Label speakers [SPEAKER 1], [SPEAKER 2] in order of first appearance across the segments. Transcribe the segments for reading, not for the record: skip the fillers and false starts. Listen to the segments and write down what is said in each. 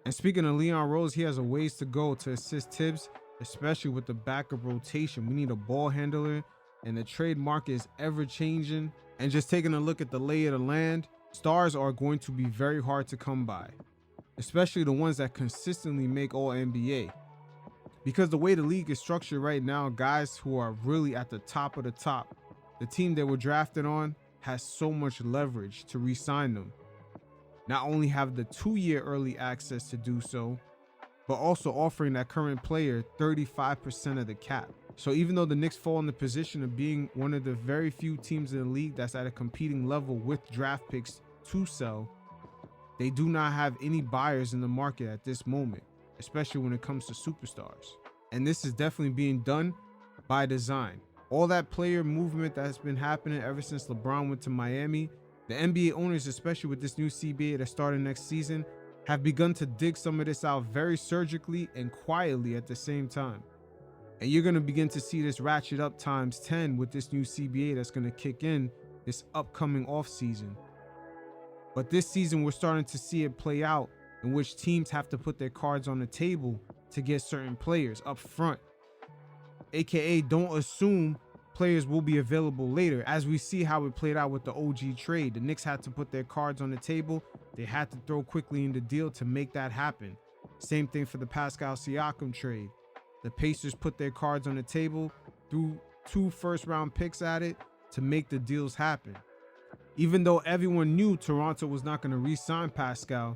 [SPEAKER 1] And speaking of Leon Rose, he has a ways to go to assist Tibbs, especially with the backup rotation. We need a ball handler, and the trade market is ever changing. And just taking a look at the lay of the land, stars are going to be very hard to come by, especially the ones that consistently make all NBA. Because the way the league is structured right now, guys who are really at the top of the top, the team they were drafted on has so much leverage to re-sign them. Not only have the 2-year early access to do so, but also offering that current player 35% of the cap. So even though the Knicks fall in the position of being one of the very few teams in the league that's at a competing level with draft picks to sell, they do not have any buyers in the market at this moment, especially when it comes to superstars. And this is definitely being done by design. All that player movement that's been happening ever since LeBron went to Miami, the NBA owners, especially with this new CBA that started next season, have begun to dig some of this out very surgically and quietly at the same time. And you're going to begin to see this ratchet up times 10 with this new CBA that's going to kick in this upcoming offseason. But this season, we're starting to see it play out in which teams have to put their cards on the table to get certain players up front. AKA, don't assume players will be available later. As we see how it played out with the OG trade, the Knicks had to put their cards on the table. They had to throw quickly in the deal to make that happen. Same thing for the Pascal Siakam trade. The Pacers put their cards on the table, threw 2 first-round picks at it to make the deals happen. Even though everyone knew Toronto was not going to re-sign Pascal,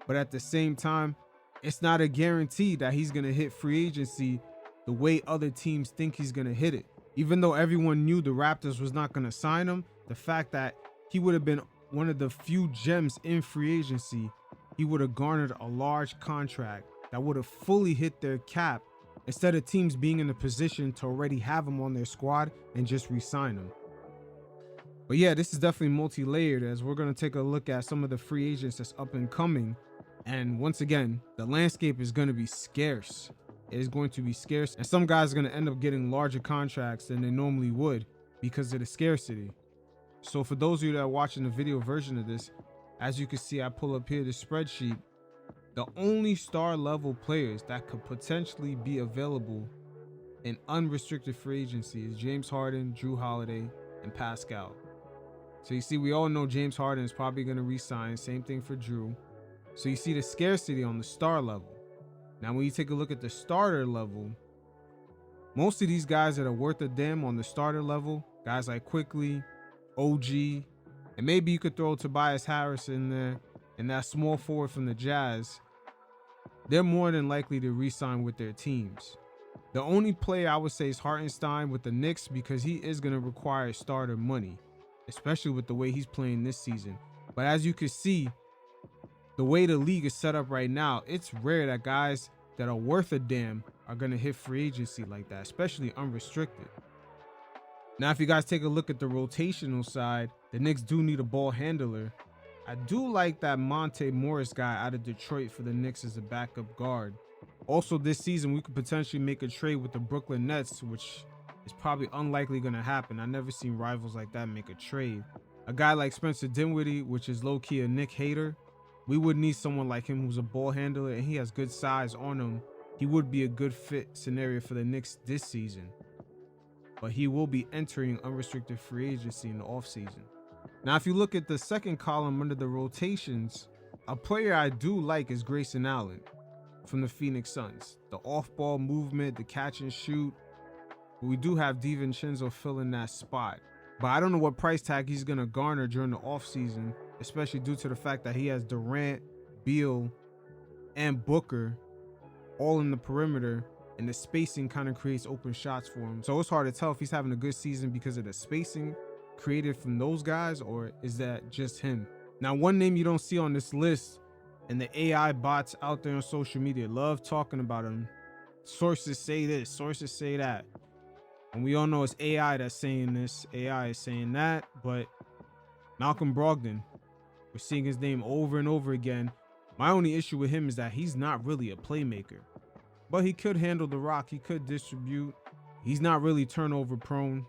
[SPEAKER 1] but at the same time, it's not a guarantee that he's going to hit free agency the way other teams think he's going to hit it. Even though everyone knew the Raptors was not going to sign him, the fact that he would have been one of the few gems in free agency, he would have garnered a large contract that would have fully hit their cap instead of teams being in a position to already have him on their squad and just re-sign him. But yeah, this is definitely multi-layered, as we're going to take a look at some of the free agents that's up and coming. And once again, the landscape is going to be scarce. It is going to be scarce, and some guys are going to end up getting larger contracts than they normally would because of the scarcity. So for those of you that are watching the video version of this, as you can see, I pull up here the spreadsheet. The only star level players that could potentially be available in unrestricted free agency is James Harden, Drew Holiday, and Pascal. So you see, we all know James Harden is probably going to re-sign. Same thing for Drew. So you see the scarcity on the star level. Now, when you take a look at the starter level, most of these guys that are worth a damn on the starter level, guys like Quickly, OG, and maybe you could throw Tobias Harris in there and that small forward from the Jazz, they're more than likely to re-sign with their teams. The only player I would say is Hartenstein with the Knicks, because he is going to require starter money, especially with the way he's playing this season. But as you can see, the way the league is set up right now, it's rare that guys that are worth a damn are going to hit free agency like that, especially unrestricted. Now, if you guys take a look at the rotational side, the Knicks do need a ball handler. I do like that Monte Morris guy out of Detroit for the Knicks as a backup guard. Also, this season, we could potentially make a trade with the Brooklyn Nets, which is probably unlikely going to happen. I've never seen rivals like that make a trade. A guy like Spencer Dinwiddie, which is low-key a Knick hater, we would need someone like him who's a ball handler, and he has good size on him. He would be a good fit scenario for the Knicks this season. But he will be entering unrestricted free agency in the offseason. Now, if you look at the second column under the rotations, a player I do like is Grayson Allen from the Phoenix Suns. The off-ball movement, the catch and shoot. But we do have DiVincenzo filling that spot. But I don't know what price tag he's going to garner during the offseason, especially due to the fact that he has Durant, Beal, and Booker all in the perimeter, and the spacing kind of creates open shots for him. So it's hard to tell if he's having a good season because of the spacing created from those guys, or is that just him? Now, one name you don't see on this list, and the AI bots out there on social media love talking about him. Sources say this, sources say that. And we all know it's AI that's saying this, AI is saying that, but Malcolm Brogdon, we're seeing his name over and over again. My only issue with him is that he's not really a playmaker, but he could handle the rock. He could distribute. He's not really turnover prone.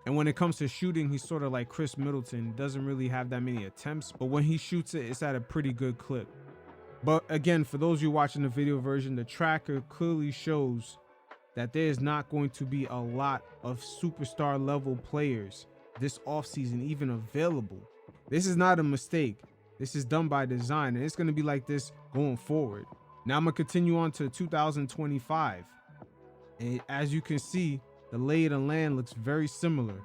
[SPEAKER 1] And when it comes to shooting, he's sort of like Chris Middleton. Doesn't really have that many attempts, but when he shoots it, it's at a pretty good clip. But again, for those of you watching the video version, the tracker clearly shows that there is not going to be a lot of superstar level players this offseason even available. This is not a mistake. This is done by design, and it's going to be like this going forward. Now I'm going to continue on to 2025. And as you can see, the lay of the land looks very similar.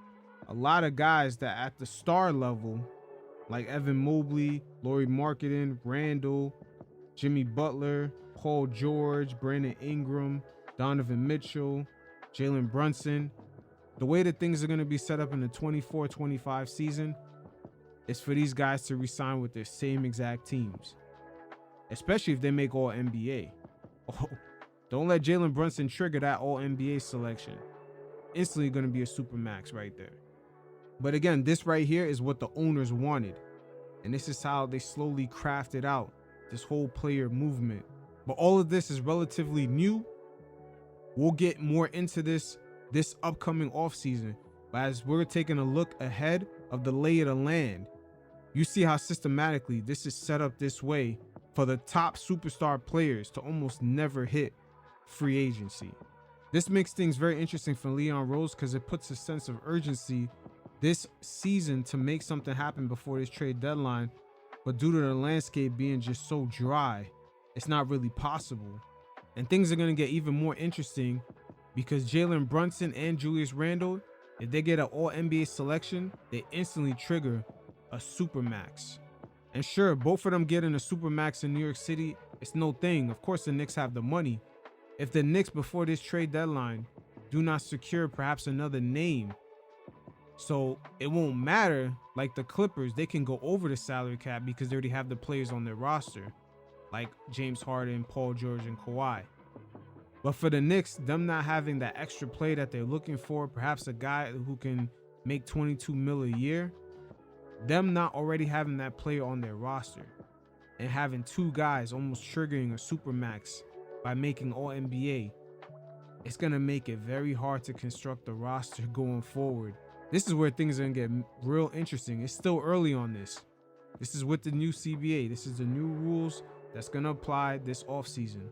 [SPEAKER 1] A lot of guys that at the star level, like Evan Mobley, Lauri Markkanen, Randall, Jimmy Butler, Paul George, Brandon Ingram, Donovan Mitchell, Jalen Brunson. The way that things are going to be set up in the 24-25 season is for these guys to resign with their same exact teams, especially if they make all NBA. Oh, don't let Jalen Brunson trigger that all NBA selection. Instantly going to be a super max right there. But again, this right here is what the owners wanted. And this is how they slowly crafted out this whole player movement. But all of this is relatively new. We'll get more into this upcoming offseason. But as we're taking a look ahead of the lay of the land, you see how systematically this is set up this way for the top superstar players to almost never hit free agency. This makes things very interesting for Leon Rose because it puts a sense of urgency this season to make something happen before this trade deadline. But due to the landscape being just so dry, it's not really possible. And things are going to get even more interesting because Jalen Brunson and Julius Randle, if they get an all-NBA selection, they instantly trigger a supermax. And sure, both of them getting a supermax in New York City, it's no thing. Of course, the Knicks have the money. If the Knicks before this trade deadline do not secure perhaps another name, so it won't matter, like the Clippers, they can go over the salary cap because they already have the players on their roster, like James Harden, Paul George, and Kawhi. But for the Knicks, them not having that extra play that they're looking for, perhaps a guy who can make 22 mil a year, them not already having that player on their roster and having two guys almost triggering a supermax by making all NBA, it's going to make it very hard to construct a roster going forward. This is where things are going to get real interesting. It's still early on this. This is with the new CBA. This is the new rules that's going to apply this offseason.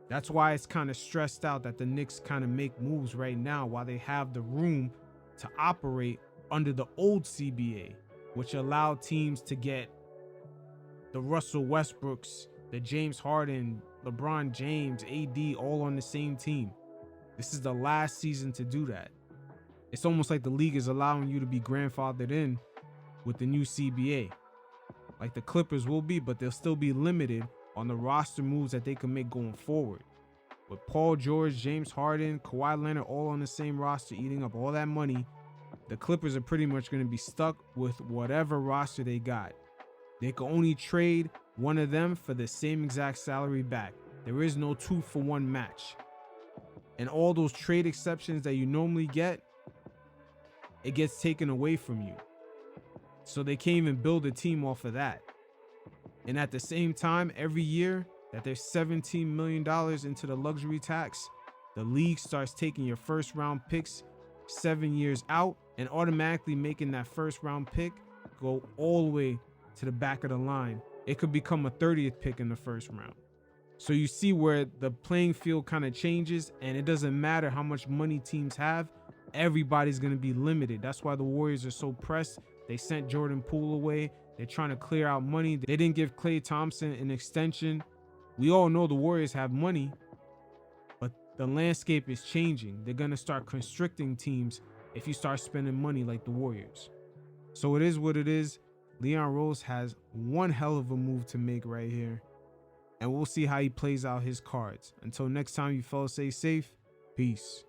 [SPEAKER 1] That's why it's kind of stressed out that the Knicks kind of make moves right now while they have the room to operate under the old CBA, which allowed teams to get the Russell Westbrooks, the James Harden, LeBron James, AD all on the same team. This is the last season to do that. It's almost like the league is allowing you to be grandfathered in with the new CBA. Like the Clippers will be, but they'll still be limited on the roster moves that they can make going forward. With Paul George, James Harden, Kawhi Leonard all on the same roster eating up all that money, the Clippers are pretty much going to be stuck with whatever roster they got. They can only trade one of them for the same exact salary back. There is no 2-for-1 match. And all those trade exceptions that you normally get, it gets taken away from you. So they can't even build a team off of that. And at the same time, every year that there's $17 million into the luxury tax, the league starts taking your first round picks 7 years out and automatically making that first round pick go all the way to the back of the line. It could become a 30th pick in the first round. So you see where the playing field kind of changes, and it doesn't matter how much money teams have. Everybody's going to be limited. That's why the Warriors are so pressed. They sent Jordan Poole away. They're trying to clear out money. They didn't give Klay Thompson an extension. We all know the Warriors have money, but the landscape is changing. They're going to start constricting teams if you start spending money like the Warriors. So it is what it is. Leon Rose has one hell of a move to make right here, and we'll see how he plays out his cards. Until next time, you fellas stay safe. Peace.